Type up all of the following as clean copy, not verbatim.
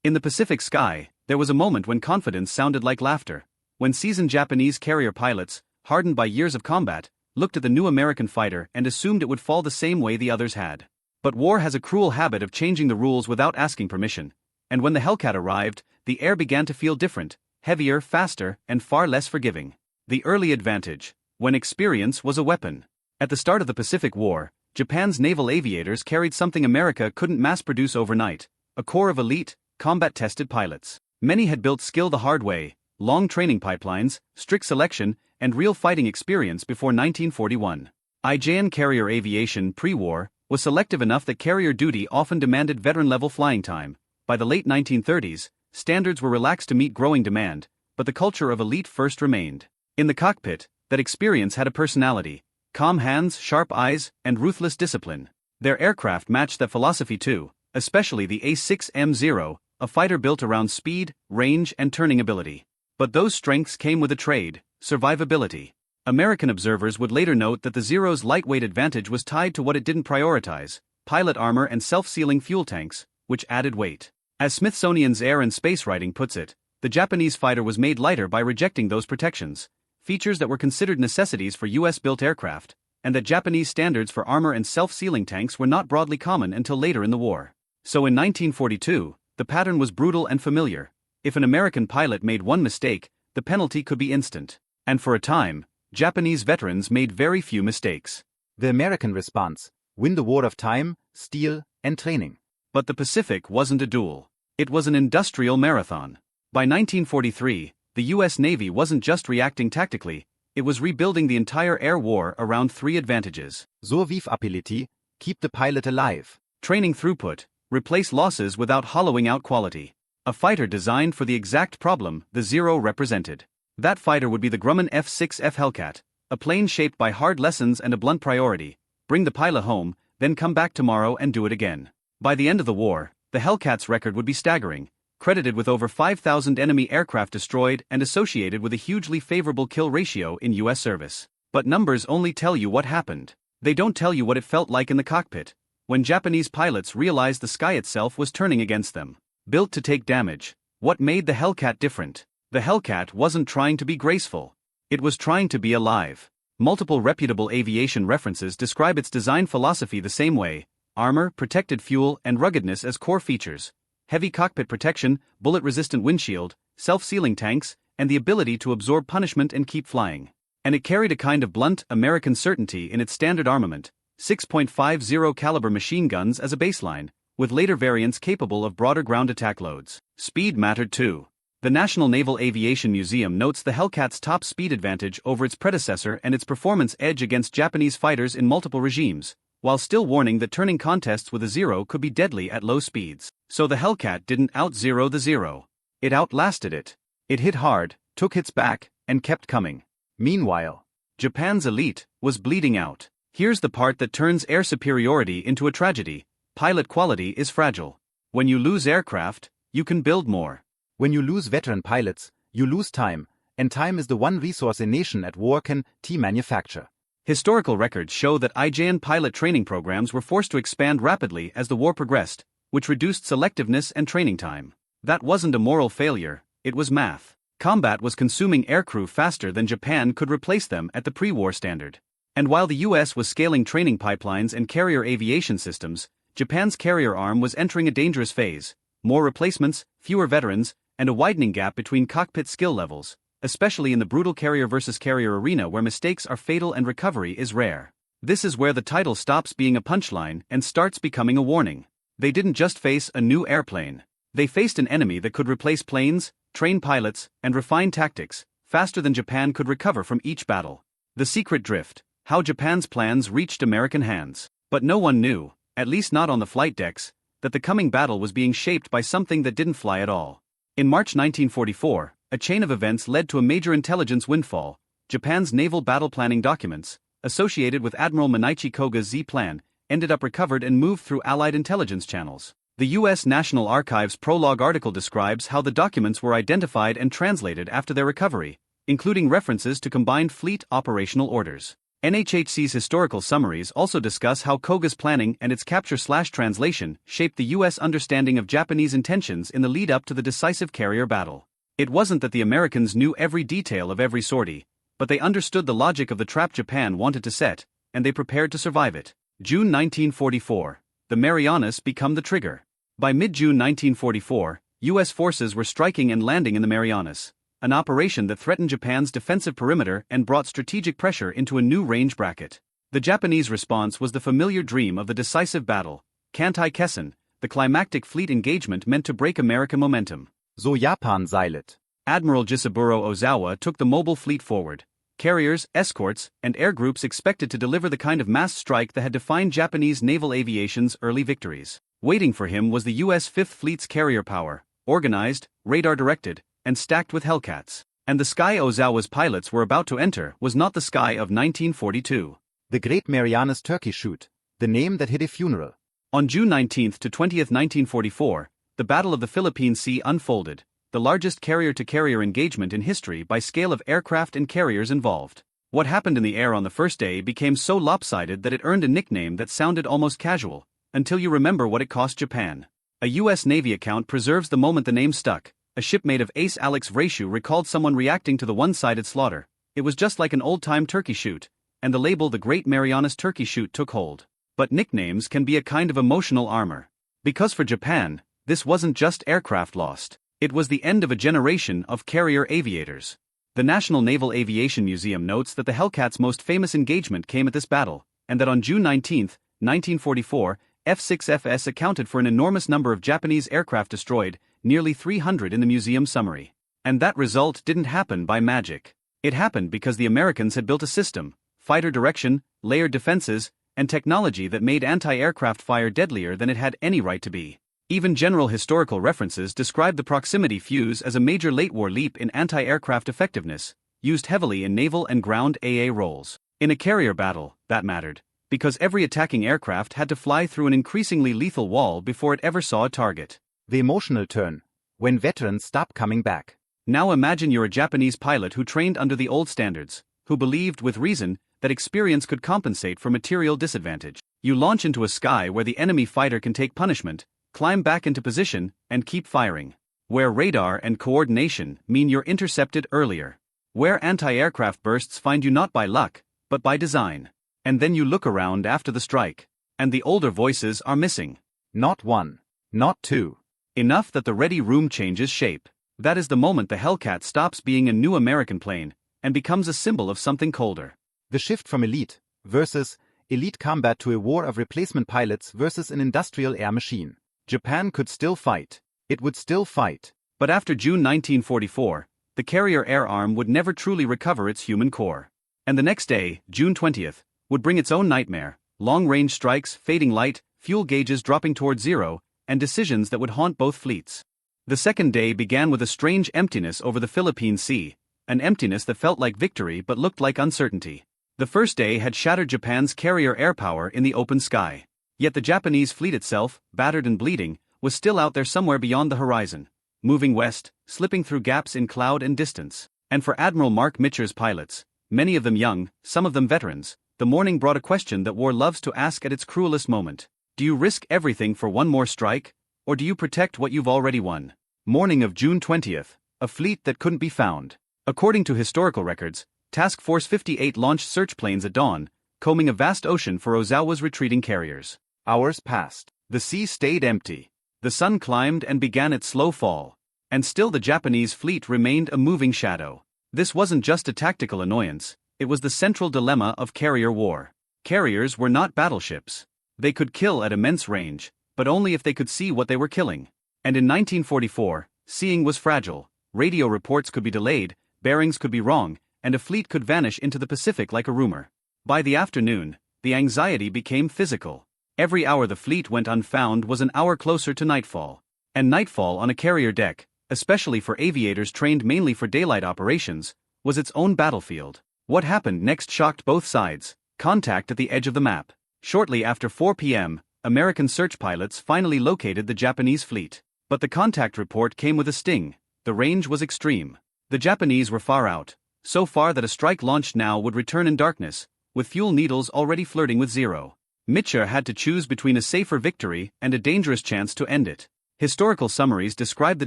In the Pacific sky, there was a moment when confidence sounded like laughter. When seasoned Japanese carrier pilots, hardened by years of combat, looked at the new American fighter and assumed it would fall the same way the others had. But war has a cruel habit of changing the rules without asking permission, and when the Hellcat arrived, the air began to feel different, heavier, faster, and far less forgiving. The early advantage, when experience was a weapon. At the start of the Pacific War, Japan's naval aviators carried something America couldn't mass-produce overnight: a corps of elite, combat-tested pilots. Many had built skill the hard way: long training pipelines, strict selection, and real fighting experience before 1941. Aviation carrier aviation pre-war was selective enough that carrier duty often demanded veteran-level flying time. By the late 1930s, standards were relaxed to meet growing demand, but the culture of elite first remained. In the cockpit, that experience had a personality: calm hands, sharp eyes, and ruthless discipline. Their aircraft matched that philosophy too, especially the A6M0, a fighter built around speed, range, and turning ability. But those strengths came with a trade: survivability. American observers would later note that the Zero's lightweight advantage was tied to what it didn't prioritize: pilot armor and self-sealing fuel tanks, which added weight. As Smithsonian's Air and Space Writing puts it, the Japanese fighter was made lighter by rejecting those protections, features that were considered necessities for US-built aircraft, and that Japanese standards for armor and self-sealing tanks were not broadly common until later in the war. So in 1942, the pattern was brutal and familiar. If an American pilot made one mistake, the penalty could be instant. And for a time, Japanese veterans made very few mistakes. The American response: win the war of time, steel, and training. But the Pacific wasn't a duel. It was an industrial marathon. By 1943, the US Navy wasn't just reacting tactically, it was rebuilding the entire air war around three advantages. Survivability: keep the pilot alive. Training throughput: replace losses without hollowing out quality. A fighter designed for the exact problem the Zero represented. That fighter would be the Grumman F6F Hellcat, a plane shaped by hard lessons and a blunt priority: bring the pilot home, then come back tomorrow and do it again. By the end of the war, the Hellcat's record would be staggering, credited with over 5,000 enemy aircraft destroyed and associated with a hugely favorable kill ratio in US service. But numbers only tell you what happened. They don't tell you what it felt like in the cockpit, when Japanese pilots realized the sky itself was turning against them. Built to take damage, what made the Hellcat different? The Hellcat wasn't trying to be graceful. It was trying to be alive. Multiple reputable aviation references describe its design philosophy the same way: armor, protected fuel, and ruggedness as core features. Heavy cockpit protection, bullet-resistant windshield, self-sealing tanks, and the ability to absorb punishment and keep flying. And it carried a kind of blunt, American certainty in its standard armament: 6.50 caliber machine guns as a baseline, with later variants capable of broader ground attack loads. Speed mattered too. The National Naval Aviation Museum notes the Hellcat's top speed advantage over its predecessor and its performance edge against Japanese fighters in multiple regimes, while still warning that turning contests with a Zero could be deadly at low speeds. So the Hellcat didn't out-Zero the Zero. It outlasted it. It hit hard, took hits back, and kept coming. Meanwhile, Japan's elite was bleeding out. Here's the part that turns air superiority into a tragedy: pilot quality is fragile. When you lose aircraft, you can build more. When you lose veteran pilots, you lose time, and time is the one resource a nation at war can manufacture. Historical records show that IJN pilot training programs were forced to expand rapidly as the war progressed, which reduced selectiveness and training time. That wasn't a moral failure, it was math. Combat was consuming aircrew faster than Japan could replace them at the pre-war standard. And while the US was scaling training pipelines and carrier aviation systems, Japan's carrier arm was entering a dangerous phase: more replacements, fewer veterans, and a widening gap between cockpit skill levels, especially in the brutal carrier versus carrier arena where mistakes are fatal and recovery is rare. This is where the title stops being a punchline and starts becoming a warning. They didn't just face a new airplane. They faced an enemy that could replace planes, train pilots, and refine tactics faster than Japan could recover from each battle. The secret drift: how Japan's plans reached American hands. But no one knew, at least not on the flight decks, that the coming battle was being shaped by something that didn't fly at all. In March 1944, a chain of events led to a major intelligence windfall: Japan's naval battle planning documents, associated with Admiral Manichi Koga's Z-plan, ended up recovered and moved through Allied intelligence channels. The U.S. National Archives prologue article describes how the documents were identified and translated after their recovery, including references to combined fleet operational orders. NHHC's historical summaries also discuss how Koga's planning and its capture/translation shaped the U.S. understanding of Japanese intentions in the lead-up to the decisive carrier battle. It wasn't that the Americans knew every detail of every sortie, but they understood the logic of the trap Japan wanted to set, and they prepared to survive it. June 1944. The Marianas become the trigger. By mid-June 1944, U.S. forces were striking and landing in the Marianas, an operation that threatened Japan's defensive perimeter and brought strategic pressure into a new range bracket. The Japanese response was the familiar dream of the decisive battle, Kantai Kessen, the climactic fleet engagement meant to break American momentum. So Japan seilet. Admiral Jisaburo Ozawa took the mobile fleet forward. Carriers, escorts, and air groups expected to deliver the kind of mass strike that had defined Japanese naval aviation's early victories. Waiting for him was the U.S. Fifth Fleet's carrier power, organized, radar-directed, and stacked with Hellcats. And the sky Ozawa's pilots were about to enter was not the sky of 1942. The Great Marianas Turkey Shoot, the name that hid a funeral. On June 19 to 20, 1944, the Battle of the Philippine Sea unfolded, the largest carrier-to-carrier engagement in history by scale of aircraft and carriers involved. What happened in the air on the first day became so lopsided that it earned a nickname that sounded almost casual, until you remember what it cost Japan. A U.S. Navy account preserves the moment the name stuck. A shipmate of Ace Alex Vraciu recalled someone reacting to the one-sided slaughter. It was just like an old-time turkey shoot, and the label the Great Marianas Turkey Shoot took hold. But nicknames can be a kind of emotional armor. Because for Japan, this wasn't just aircraft lost. It was the end of a generation of carrier aviators. The National Naval Aviation Museum notes that the Hellcat's most famous engagement came at this battle, and that on June 19, 1944, F6Fs accounted for an enormous number of Japanese aircraft destroyed, nearly 300 in the museum summary. And that result didn't happen by magic. It happened because the Americans had built a system, fighter direction, layered defenses, and technology that made anti-aircraft fire deadlier than it had any right to be. Even general historical references describe the proximity fuse as a major late-war leap in anti-aircraft effectiveness, used heavily in naval and ground AA roles. In a carrier battle, that mattered, because every attacking aircraft had to fly through an increasingly lethal wall before it ever saw a target. The emotional turn, when veterans stop coming back. Now imagine you're a Japanese pilot who trained under the old standards, who believed, with reason, that experience could compensate for material disadvantage. You launch into a sky where the enemy fighter can take punishment, climb back into position, and keep firing. Where radar and coordination mean you're intercepted earlier. Where anti-aircraft bursts find you not by luck, but by design. And then you look around after the strike, and the older voices are missing. Not one, not two. Enough that the ready room changes shape. That is the moment the Hellcat stops being a new American plane, and becomes a symbol of something colder. The shift from elite versus elite combat to a war of replacement pilots versus an industrial air machine. Japan could still fight. It would still fight. But after June 1944, the carrier air arm would never truly recover its human core. And the next day, June 20th, would bring its own nightmare, long-range strikes, fading light, fuel gauges dropping toward zero, and decisions that would haunt both fleets. The second day began with a strange emptiness over the Philippine Sea, an emptiness that felt like victory but looked like uncertainty. The first day had shattered Japan's carrier air power in the open sky. Yet the Japanese fleet itself, battered and bleeding, was still out there somewhere beyond the horizon, moving west, slipping through gaps in cloud and distance. And for Admiral Mark Mitcher's pilots, many of them young, some of them veterans, the morning brought a question that war loves to ask at its cruelest moment. Do you risk everything for one more strike, or do you protect what you've already won? Morning of June 20th, a fleet that couldn't be found. According to historical records, Task Force 58 launched search planes at dawn, combing a vast ocean for Ozawa's retreating carriers. Hours passed. The sea stayed empty. The sun climbed and began its slow fall. And still the Japanese fleet remained a moving shadow. This wasn't just a tactical annoyance, it was the central dilemma of carrier war. Carriers were not battleships. They could kill at immense range, but only if they could see what they were killing. And in 1944, seeing was fragile, radio reports could be delayed, bearings could be wrong, and a fleet could vanish into the Pacific like a rumor. By the afternoon, the anxiety became physical. Every hour the fleet went unfound was an hour closer to nightfall. And nightfall on a carrier deck, especially for aviators trained mainly for daylight operations, was its own battlefield. What happened next shocked both sides. Contact at the edge of the map. Shortly after 4 p.m., American search pilots finally located the Japanese fleet. But the contact report came with a sting. The range was extreme. The Japanese were far out, so far that a strike launched now would return in darkness, with fuel needles already flirting with zero. Mitchell had to choose between a safer victory and a dangerous chance to end it. Historical summaries describe the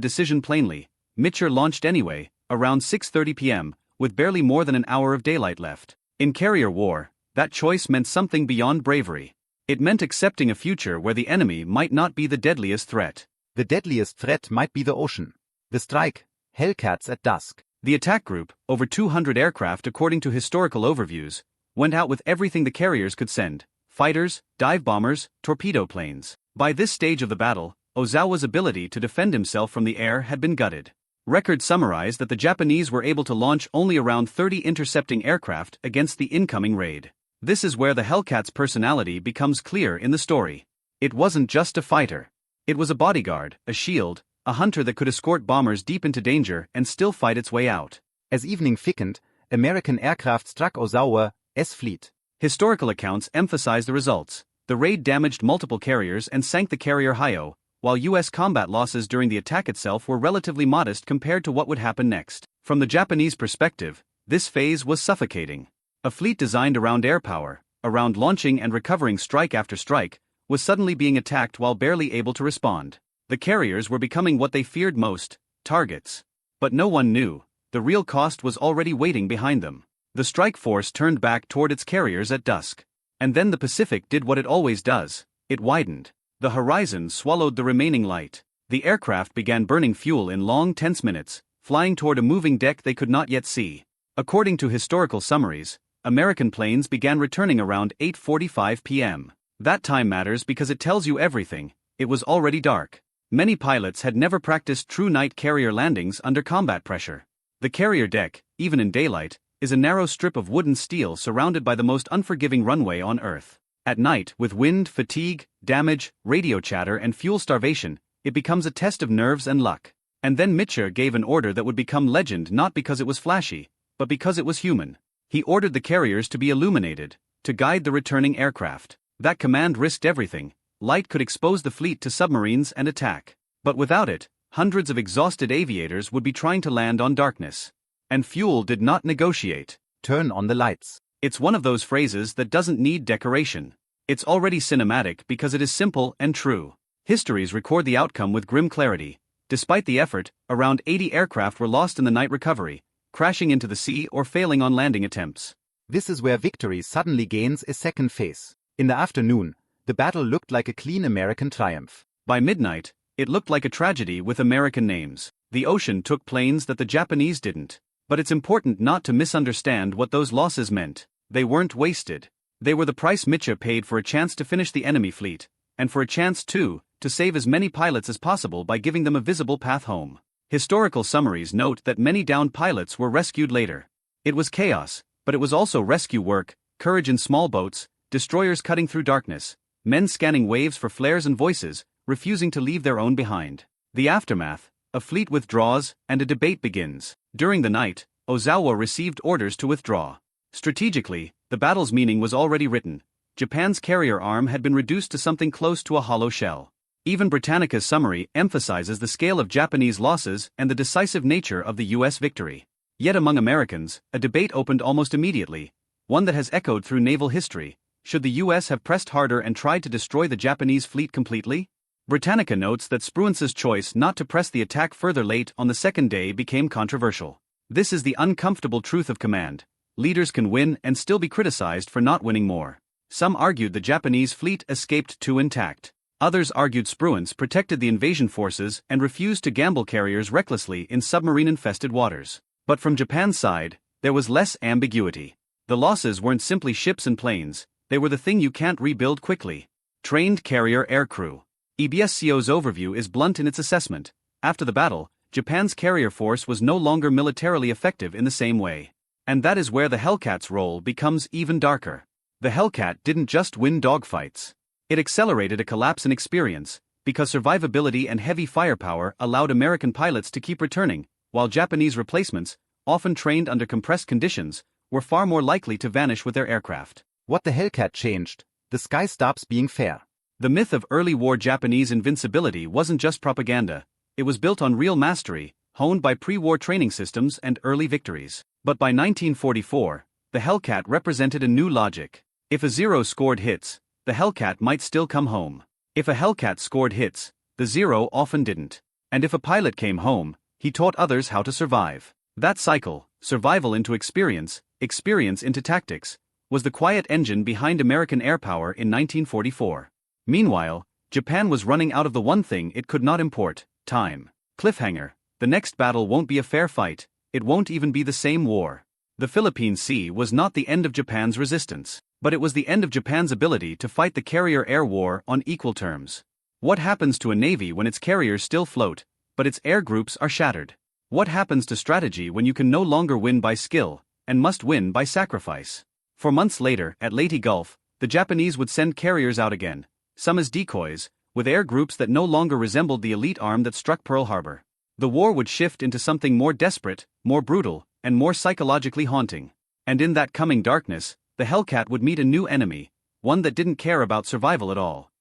decision plainly. Mitchell launched anyway, around 6:30 p.m., with barely more than an hour of daylight left. In carrier war, that choice meant something beyond bravery. It meant accepting a future where the enemy might not be the deadliest threat. The deadliest threat might be the ocean. The strike, Hellcats at dusk. The attack group, over 200 aircraft according to historical overviews, went out with everything the carriers could send: fighters, dive bombers, torpedo planes. By this stage of the battle, Ozawa's ability to defend himself from the air had been gutted. Records summarize that the Japanese were able to launch only around 30 intercepting aircraft against the incoming raid. This is where the Hellcat's personality becomes clear in the story. It wasn't just a fighter. It was a bodyguard, a shield, a hunter that could escort bombers deep into danger and still fight its way out. As evening thickened, American aircraft struck Ozawa's fleet. Historical accounts emphasize the results. The raid damaged multiple carriers and sank the carrier Hyo, while U.S. combat losses during the attack itself were relatively modest compared to what would happen next. From the Japanese perspective, this phase was suffocating. A fleet designed around air power, around launching and recovering strike after strike, was suddenly being attacked while barely able to respond. The carriers were becoming what they feared most: targets. But no one knew, the real cost was already waiting behind them. The strike force turned back toward its carriers at dusk. And then the Pacific did what it always does: it widened. The horizon swallowed the remaining light. The aircraft began burning fuel in long, tense minutes, flying toward a moving deck they could not yet see. According to historical summaries, American planes began returning around 8:45 p.m. That time matters because it tells you everything. It was already dark. Many pilots had never practiced true night carrier landings under combat pressure. The carrier deck, even in daylight, is a narrow strip of wooden steel surrounded by the most unforgiving runway on Earth. At night, with wind, fatigue, damage, radio chatter and fuel starvation, it becomes a test of nerves and luck. And then Mitchell gave an order that would become legend not because it was flashy, but because it was human. He ordered the carriers to be illuminated, to guide the returning aircraft. That command risked everything. Light could expose the fleet to submarines and attack. But without it, hundreds of exhausted aviators would be trying to land on darkness. And fuel did not negotiate. Turn on the lights. It's one of those phrases that doesn't need decoration. It's already cinematic because it is simple and true. Histories record the outcome with grim clarity. Despite the effort, around 80 aircraft were lost in the night recovery, crashing into the sea or failing on landing attempts. This is where victory suddenly gains a second phase. In the afternoon, the battle looked like a clean American triumph. By midnight, it looked like a tragedy with American names. The ocean took planes that the Japanese didn't. But it's important not to misunderstand what those losses meant. They weren't wasted. They were the price Mitchell paid for a chance to finish the enemy fleet, and for a chance, too, to save as many pilots as possible by giving them a visible path home. Historical summaries note that many downed pilots were rescued later. It was chaos, but it was also rescue work, courage in small boats, destroyers cutting through darkness, men scanning waves for flares and voices, refusing to leave their own behind. The aftermath: a fleet withdraws, and a debate begins. During the night, Ozawa received orders to withdraw. Strategically, the battle's meaning was already written. Japan's carrier arm had been reduced to something close to a hollow shell. Even Britannica's summary emphasizes the scale of Japanese losses and the decisive nature of the U.S. victory. Yet among Americans, a debate opened almost immediately, one that has echoed through naval history. Should the U.S. have pressed harder and tried to destroy the Japanese fleet completely? Britannica notes that Spruance's choice not to press the attack further late on the second day became controversial. This is the uncomfortable truth of command. Leaders can win and still be criticized for not winning more. Some argued the Japanese fleet escaped too intact. Others argued Spruance protected the invasion forces and refused to gamble carriers recklessly in submarine-infested waters. But from Japan's side, there was less ambiguity. The losses weren't simply ships and planes, they were the thing you can't rebuild quickly. Trained carrier aircrew. EBSCO's overview is blunt in its assessment. After the battle, Japan's carrier force was no longer militarily effective in the same way. And that is where the Hellcat's role becomes even darker. The Hellcat didn't just win dogfights. It accelerated a collapse in experience, because survivability and heavy firepower allowed American pilots to keep returning, while Japanese replacements, often trained under compressed conditions, were far more likely to vanish with their aircraft. What the Hellcat changed: the sky stops being fair. The myth of early war Japanese invincibility wasn't just propaganda, it was built on real mastery, honed by pre-war training systems and early victories. But by 1944, the Hellcat represented a new logic. If a Zero scored hits, the Hellcat might still come home. If a Hellcat scored hits, the Zero often didn't. And if a pilot came home, he taught others how to survive. That cycle, survival into experience, experience into tactics, was the quiet engine behind American air power in 1944. Meanwhile, Japan was running out of the one thing it could not import: time. Cliffhanger: the next battle won't be a fair fight, it won't even be the same war. The Philippine Sea was not the end of Japan's resistance, but it was the end of Japan's ability to fight the carrier air war on equal terms. What happens to a navy when its carriers still float, but its air groups are shattered? What happens to strategy when you can no longer win by skill, and must win by sacrifice? For months later, at Leyte Gulf, the Japanese would send carriers out again, some as decoys, with air groups that no longer resembled the elite arm that struck Pearl Harbor. The war would shift into something more desperate, more brutal, and more psychologically haunting. And in that coming darkness, the Hellcat would meet a new enemy, one that didn't care about survival at all.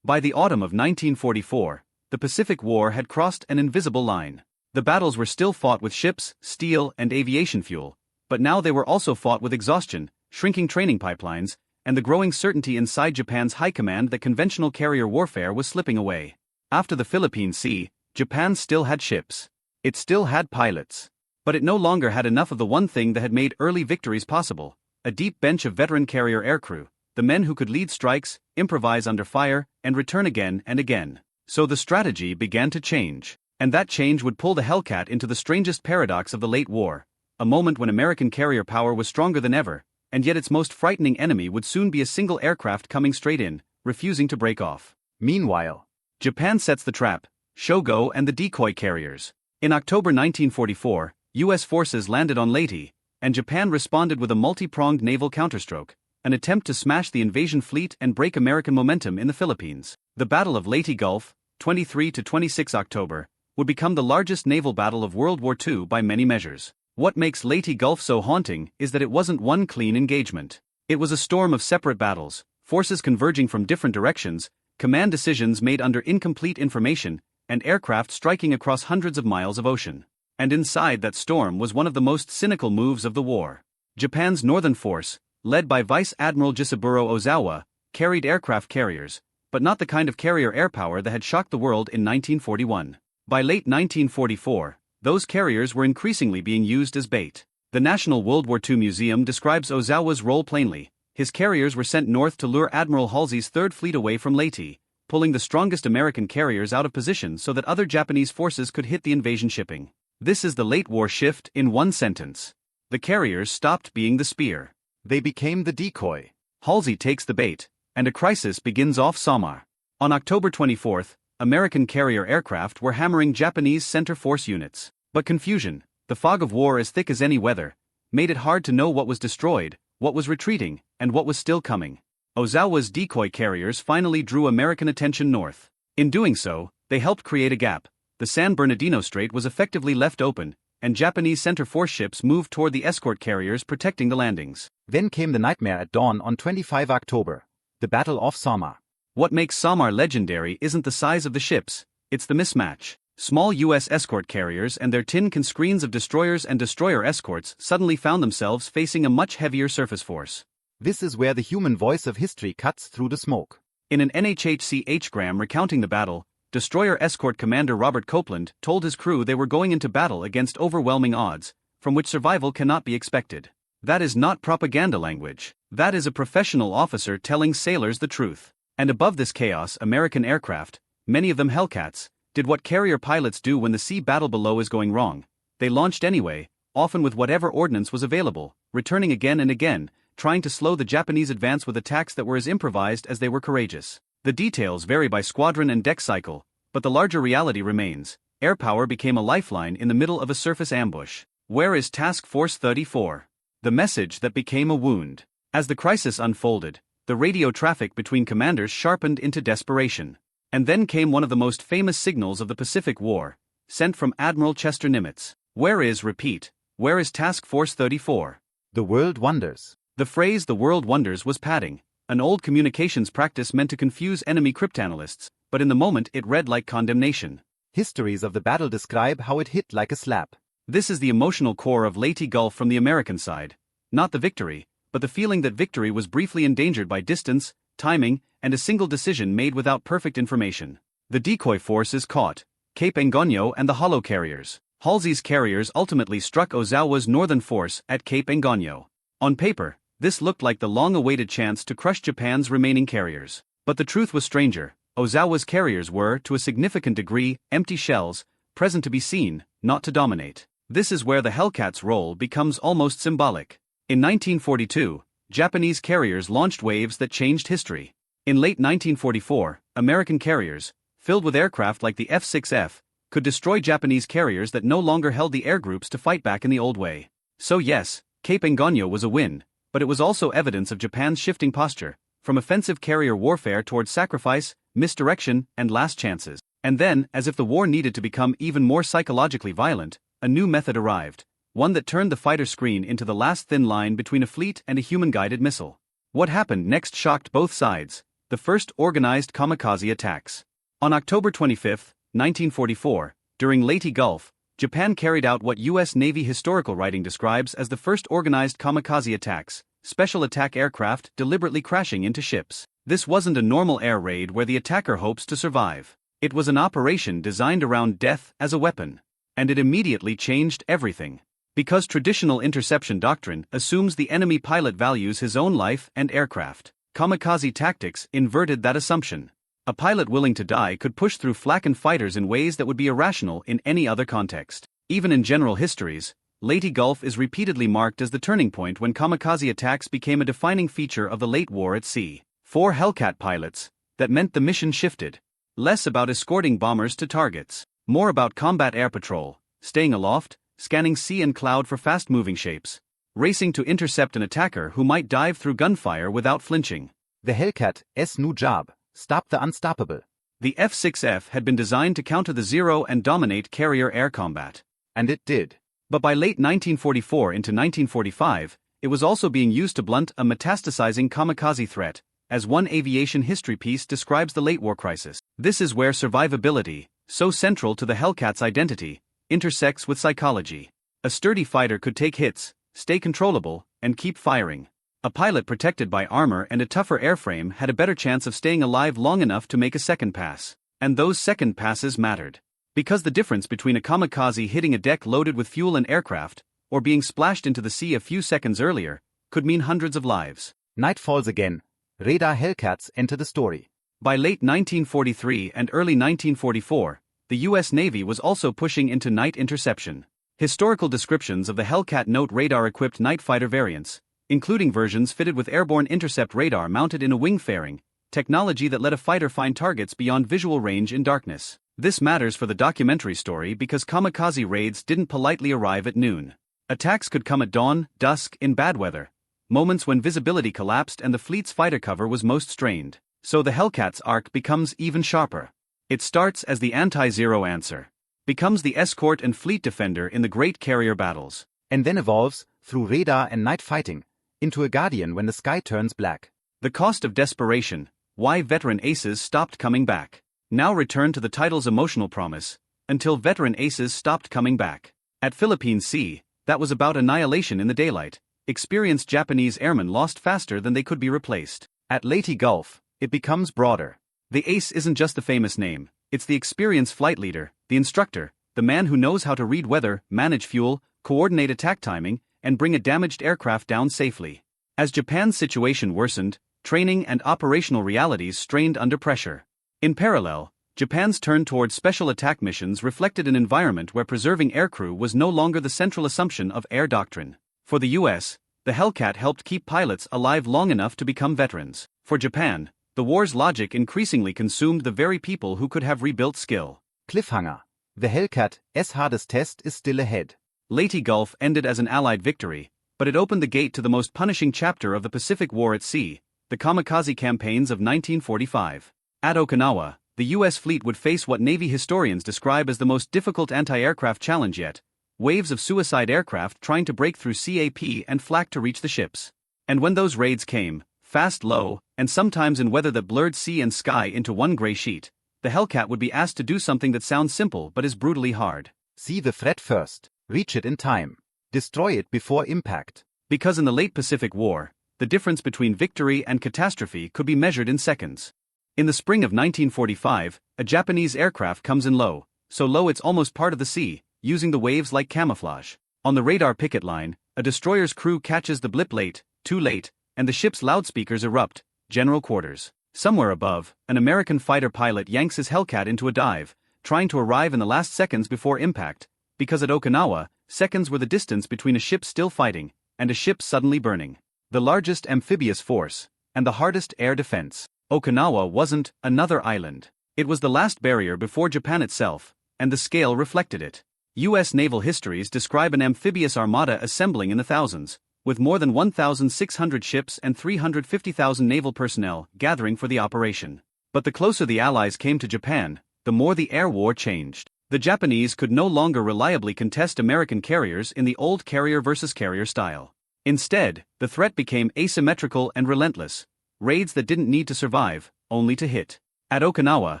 By the autumn of 1944, the Pacific War had crossed an invisible line. The battles were still fought with ships, steel, and aviation fuel, but now they were also fought with exhaustion, shrinking training pipelines, and the growing certainty inside Japan's high command that conventional carrier warfare was slipping away. After the Philippine Sea, Japan still had ships. It still had pilots. But it no longer had enough of the one thing that had made early victories possible: a deep bench of veteran carrier aircrew, the men who could lead strikes, improvise under fire, and return again and again. So the strategy began to change. And that change would pull the Hellcat into the strangest paradox of the late war, a moment when American carrier power was stronger than ever, and yet its most frightening enemy would soon be a single aircraft coming straight in, refusing to break off. Meanwhile, Japan sets the trap: Shogo and the decoy carriers. In October 1944, U.S. forces landed on Leyte, and Japan responded with a multi-pronged naval counterstroke, an attempt to smash the invasion fleet and break American momentum in the Philippines. The Battle of Leyte Gulf, 23 to 26 October, would become the largest naval battle of World War II by many measures. What makes Leyte Gulf so haunting is that it wasn't one clean engagement. It was a storm of separate battles, forces converging from different directions, command decisions made under incomplete information, and aircraft striking across hundreds of miles of ocean. And inside that storm was one of the most cynical moves of the war. Japan's northern force, led by Vice Admiral Jisaburo Ozawa, carried aircraft carriers, but not the kind of carrier air power that had shocked the world in 1941. By late 1944, those carriers were increasingly being used as bait. The National World War II Museum describes Ozawa's role plainly. His carriers were sent north to lure Admiral Halsey's Third Fleet away from Leyte, pulling the strongest American carriers out of position so that other Japanese forces could hit the invasion shipping. This is the late war shift in one sentence. The carriers stopped being the spear. They became the decoy. Halsey takes the bait, and a crisis begins off Samar. On October 24, American carrier aircraft were hammering Japanese center force units. But confusion, the fog of war as thick as any weather, made it hard to know what was destroyed, what was retreating, and what was still coming. Ozawa's decoy carriers finally drew American attention north. In doing so, they helped create a gap. The San Bernardino Strait was effectively left open, and Japanese center force ships moved toward the escort carriers protecting the landings. Then came the nightmare at dawn on 25 October, the Battle of Samar. What makes Samar legendary isn't the size of the ships, it's the mismatch. Small U.S. escort carriers and their tin can screens of destroyers and destroyer escorts suddenly found themselves facing a much heavier surface force. This is where the human voice of history cuts through the smoke. In an NHHC H-gram recounting the battle, destroyer escort commander Robert Copeland told his crew they were going into battle against overwhelming odds, from which survival cannot be expected. That is not propaganda language. That is a professional officer telling sailors the truth. And above this chaos, American aircraft, many of them Hellcats, did what carrier pilots do when the sea battle below is going wrong. They launched anyway, often with whatever ordnance was available, returning again and again, trying to slow the Japanese advance with attacks that were as improvised as they were courageous. The details vary by squadron and deck cycle, but the larger reality remains. Air power became a lifeline in the middle of a surface ambush. Where is Task Force 34? The message that became a wound. As the crisis unfolded, the radio traffic between commanders sharpened into desperation. And then came one of the most famous signals of the Pacific War, sent from Admiral Chester Nimitz. Where is Task Force 34? The world wonders. The phrase "the world wonders" was padding, an old communications practice meant to confuse enemy cryptanalysts, but in the moment it read like condemnation. Histories of the battle describe how it hit like a slap. This is the emotional core of Leyte Gulf from the American side. Not the victory, but the feeling that victory was briefly endangered by distance, timing, and a single decision made without perfect information. The decoy force is caught. Cape Engano and the Hollow carriers. Halsey's carriers ultimately struck Ozawa's northern force at Cape Engano. On paper, this looked like the long-awaited chance to crush Japan's remaining carriers. But the truth was stranger. Ozawa's carriers were, to a significant degree, empty shells, present to be seen, not to dominate. This is where the Hellcat's role becomes almost symbolic. In 1942, Japanese carriers launched waves that changed history. In late 1944, American carriers, filled with aircraft like the F6F, could destroy Japanese carriers that no longer held the air groups to fight back in the old way. So yes, Cape Engano was a win, but it was also evidence of Japan's shifting posture, from offensive carrier warfare towards sacrifice, misdirection, and last chances. And then, as if the war needed to become even more psychologically violent, a new method arrived, one that turned the fighter screen into the last thin line between a fleet and a human-guided missile. What happened next shocked both sides: the first organized kamikaze attacks. On October 25, 1944, during Leyte Gulf, Japan carried out what U.S. Navy historical writing describes as the first organized kamikaze attacks, special attack aircraft deliberately crashing into ships. This wasn't a normal air raid where the attacker hopes to survive. It was an operation designed around death as a weapon. And it immediately changed everything. Because traditional interception doctrine assumes the enemy pilot values his own life and aircraft, kamikaze tactics inverted that assumption. A pilot willing to die could push through flak and fighters in ways that would be irrational in any other context. Even in general histories, Leyte Gulf is repeatedly marked as the turning point when kamikaze attacks became a defining feature of the late war at sea. For Hellcat pilots, that meant the mission shifted. Less about escorting bombers to targets, more about combat air patrol, staying aloft, scanning sea and cloud for fast-moving shapes, racing to intercept an attacker who might dive through gunfire without flinching. The Hellcat's new job: stop the unstoppable. The F6F had been designed to counter the zero and dominate carrier air combat. And it did. But by late 1944 into 1945, it was also being used to blunt a metastasizing kamikaze threat, as one aviation history piece describes the late war crisis. This is where survivability, so central to the Hellcat's identity, intersects with psychology. A sturdy fighter could take hits, stay controllable, and keep firing. A pilot protected by armor and a tougher airframe had a better chance of staying alive long enough to make a second pass. And those second passes mattered. Because the difference between a kamikaze hitting a deck loaded with fuel and aircraft, or being splashed into the sea a few seconds earlier, could mean hundreds of lives. Night falls again. Radar Hellcats enter the story. By late 1943 and early 1944, the U.S. Navy was also pushing into night interception. Historical descriptions of the Hellcat note radar-equipped night fighter variants, including versions fitted with airborne intercept radar mounted in a wing fairing, technology that let a fighter find targets beyond visual range in darkness. This matters for the documentary story because kamikaze raids didn't politely arrive at noon. Attacks could come at dawn, dusk, in bad weather, moments when visibility collapsed and the fleet's fighter cover was most strained. So the Hellcat's arc becomes even sharper. It starts as the anti-zero answer, becomes the escort and fleet defender in the great carrier battles, and then evolves, through radar and night fighting, into a guardian when the sky turns black. The cost of desperation: why veteran aces stopped coming back. Now return to the title's emotional promise: until veteran aces stopped coming back. At Philippine Sea, that was about annihilation in the daylight. Experienced Japanese airmen lost faster than they could be replaced. At Leyte Gulf, it becomes broader. The ace isn't just the famous name, it's the experienced flight leader, the instructor, the man who knows how to read weather, manage fuel, coordinate attack timing, and bring a damaged aircraft down safely. As Japan's situation worsened, training and operational realities strained under pressure. In parallel, Japan's turn towards special attack missions reflected an environment where preserving aircrew was no longer the central assumption of air doctrine. For the US, the Hellcat helped keep pilots alive long enough to become veterans. For Japan, the war's logic increasingly consumed the very people who could have rebuilt skill. Cliffhanger: the Hellcat's hardest test is still ahead. Leyte Gulf ended as an Allied victory, but it opened the gate to the most punishing chapter of the Pacific War at sea, the kamikaze campaigns of 1945. At Okinawa, the U.S. fleet would face what Navy historians describe as the most difficult anti-aircraft challenge yet: waves of suicide aircraft trying to break through CAP and flak to reach the ships. And when those raids came, fast, low, and sometimes in weather that blurred sea and sky into one gray sheet, the Hellcat would be asked to do something that sounds simple but is brutally hard. See the threat first, reach it in time, destroy it before impact. Because in the late Pacific War, the difference between victory and catastrophe could be measured in seconds. In the spring of 1945, a Japanese aircraft comes in low, so low it's almost part of the sea, using the waves like camouflage. On the radar picket line, a destroyer's crew catches the blip late, too late, and the ship's loudspeakers erupt, general quarters. Somewhere above, an American fighter pilot yanks his Hellcat into a dive, trying to arrive in the last seconds before impact, because at Okinawa, seconds were the distance between a ship still fighting and a ship suddenly burning. The largest amphibious force, and the hardest air defense. Okinawa wasn't another island. It was the last barrier before Japan itself, and the scale reflected it. U.S. naval histories describe an amphibious armada assembling in the thousands, with more than 1,600 ships and 350,000 naval personnel gathering for the operation. But the closer the Allies came to Japan, the more the air war changed. The Japanese could no longer reliably contest American carriers in the old carrier versus carrier style. Instead, the threat became asymmetrical and relentless, raids that didn't need to survive, only to hit. At Okinawa,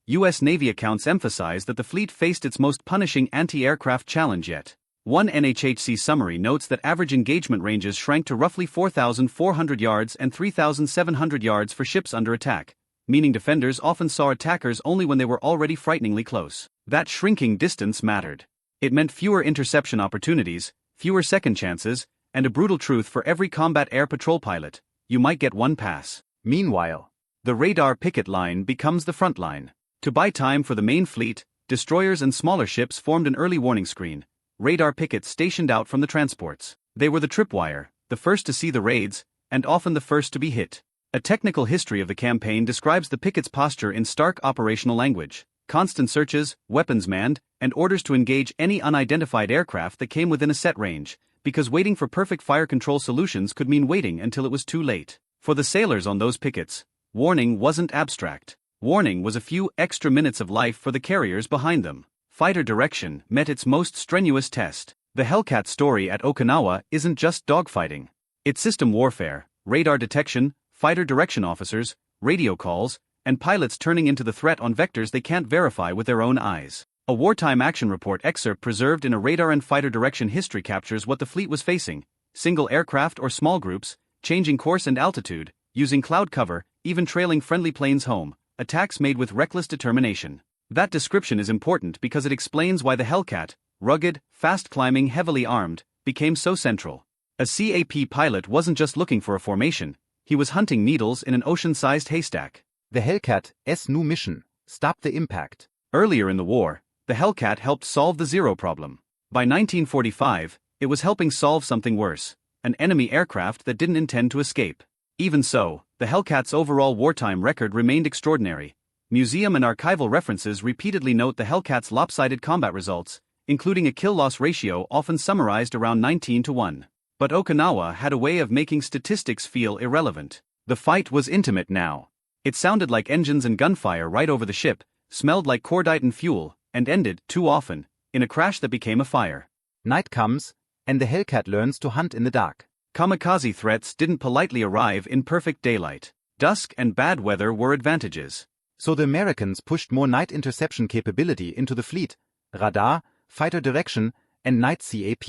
U.S. Navy accounts emphasize that the fleet faced its most punishing anti-aircraft challenge yet. One NHHC summary notes that average engagement ranges shrank to roughly 4,400 yards and 3,700 yards for ships under attack, meaning defenders often saw attackers only when they were already frighteningly close. That shrinking distance mattered. It meant fewer interception opportunities, fewer second chances, and a brutal truth for every combat air patrol pilot: you might get one pass. Meanwhile, The radar picket line becomes the front line. To buy time for the main fleet, destroyers and smaller ships formed an early warning screen, radar pickets stationed out from the transports. They were the tripwire, the first to see the raids, and often the first to be hit. A technical history of the campaign describes the picket's posture in stark operational language: constant searches, weapons manned, and orders to engage any unidentified aircraft that came within a set range, because waiting for perfect fire control solutions could mean waiting until it was too late. For the sailors on those pickets, warning wasn't abstract. Warning was a few extra minutes of life for the carriers behind them. Fighter direction met its most strenuous test. The Hellcat story at Okinawa isn't just dogfighting. It's system warfare, radar detection, fighter direction officers, radio calls, and pilots turning into the threat on vectors they can't verify with their own eyes. A wartime action report excerpt preserved in a radar and fighter direction history captures what the fleet was facing: single aircraft or small groups, changing course and altitude, using cloud cover, even trailing friendly planes home, attacks made with reckless determination. That description is important because it explains why the Hellcat, rugged, fast-climbing, heavily armed, became so central. A CAP pilot wasn't just looking for a formation, he was hunting needles in an ocean-sized haystack. the Hellcat's new mission: stop the impact. Earlier in the war, the Hellcat helped solve the Zero problem. By 1945, it was helping solve something worse: an enemy aircraft that didn't intend to escape. Even so, the Hellcat's overall wartime record remained extraordinary. Museum and archival references repeatedly note the Hellcat's lopsided combat results, including a kill-loss ratio often summarized around 19-1. But Okinawa had a way of making statistics feel irrelevant. The fight was intimate now. It sounded like engines and gunfire right over the ship, smelled like cordite and fuel, and ended, too often, in a crash that became a fire. Night comes, and the Hellcat learns to hunt in the dark. Kamikaze threats didn't politely arrive in perfect daylight. Dusk and bad weather were advantages. So the Americans pushed more night interception capability into the fleet: radar, fighter direction, and night CAP.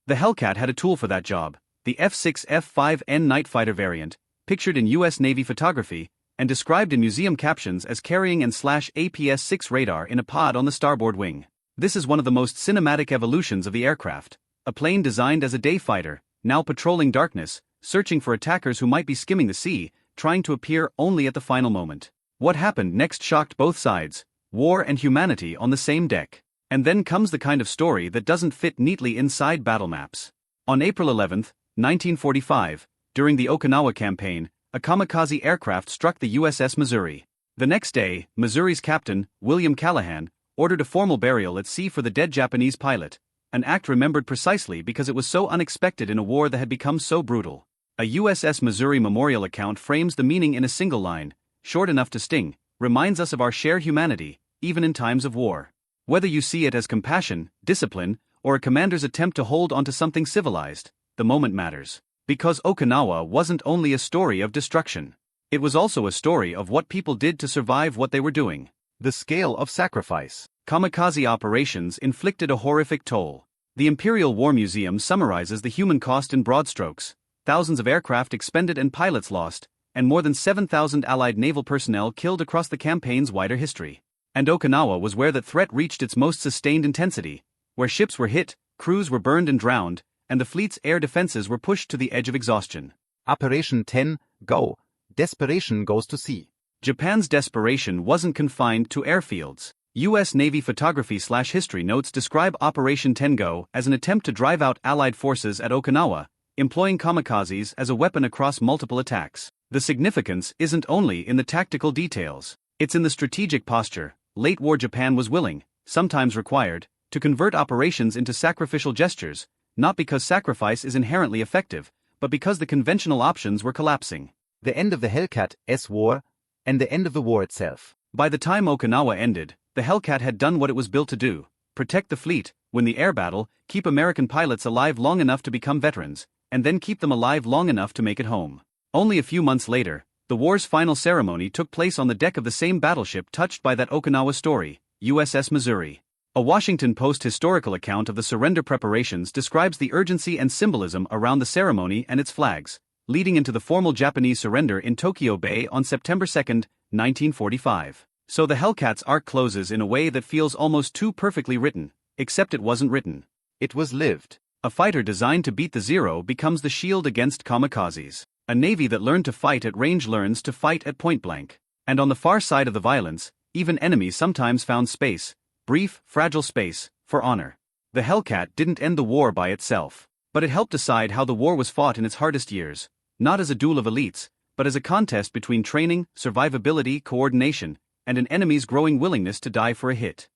The Hellcat had a tool for that job: the F6F Night Fighter variant, pictured in U.S. Navy photography, and described in museum captions as carrying an APS-6 radar in a pod on the starboard wing. This is one of the most cinematic evolutions of the aircraft: a plane designed as a day fighter, now patrolling darkness, searching for attackers who might be skimming the sea, trying to appear only at the final moment. What happened next shocked both sides: war and humanity on the same deck. And then comes the kind of story that doesn't fit neatly inside battle maps. On April 11, 1945, during the Okinawa campaign, a kamikaze aircraft struck the USS Missouri. The next day, Missouri's captain, William Callahan, ordered a formal burial at sea for the dead Japanese pilot, an act remembered precisely because it was so unexpected in a war that had become so brutal. A USS Missouri memorial account frames the meaning in a single line, short enough to sting, reminds us of our shared humanity, even in times of war. Whether you see it as compassion, discipline, or a commander's attempt to hold onto something civilized, the moment matters. Because Okinawa wasn't only a story of destruction. It was also a story of what people did to survive what they were doing. The scale of sacrifice. Kamikaze operations inflicted a horrific toll. The Imperial War Museum summarizes the human cost in broad strokes: thousands of aircraft expended and pilots lost, and more than 7,000 Allied naval personnel killed across the campaign's wider history. And Okinawa was where that threat reached its most sustained intensity, where ships were hit, crews were burned and drowned, and the fleet's air defenses were pushed to the edge of exhaustion. Operation 10, Go. Desperation goes to sea. Japan's desperation wasn't confined to airfields. U.S. Navy photography/history notes describe Operation Tengo as an attempt to drive out Allied forces at Okinawa, employing kamikazes as a weapon across multiple attacks. The significance isn't only in the tactical details, it's in the strategic posture. Late war Japan was willing, sometimes required, to convert operations into sacrificial gestures, not because sacrifice is inherently effective, but because the conventional options were collapsing. The end of the Hellcat's war, and the end of the war itself. By the time Okinawa ended, the Hellcat had done what it was built to do: protect the fleet, win the air battle, keep American pilots alive long enough to become veterans, and then keep them alive long enough to make it home. Only a few months later, the war's final ceremony took place on the deck of the same battleship touched by that Okinawa story, USS Missouri. A Washington Post historical account of the surrender preparations describes the urgency and symbolism around the ceremony and its flags, leading into the formal Japanese surrender in Tokyo Bay on September 2, 1945. So the Hellcat's arc closes in a way that feels almost too perfectly written, except it wasn't written. It was lived. A fighter designed to beat the Zero becomes the shield against kamikazes. A navy that learned to fight at range learns to fight at point blank. And on the far side of the violence, even enemies sometimes found space, brief, fragile space, for honor. The Hellcat didn't end the war by itself, but it helped decide how the war was fought in its hardest years, not as a duel of elites, but as a contest between training, survivability, coordination, and an enemy's growing willingness to die for a hit.